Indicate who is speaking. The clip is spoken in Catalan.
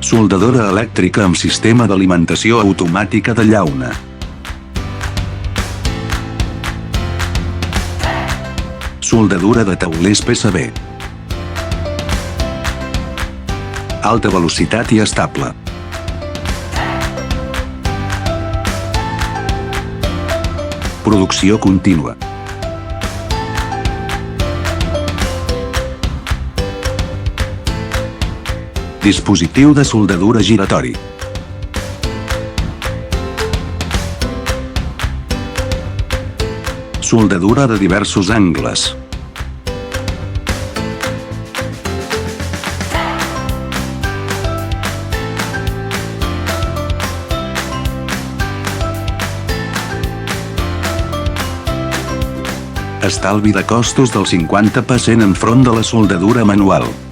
Speaker 1: Soldadora elèctrica amb sistema d'alimentació automàtica de llauna. Soldadura de taulers PCB. Alta velocitat i estable. Producció contínua. Dispositiu de soldadura giratori. Soldadura de diversos angles. Estalvi de costos del 50% enfront de la soldadura manual.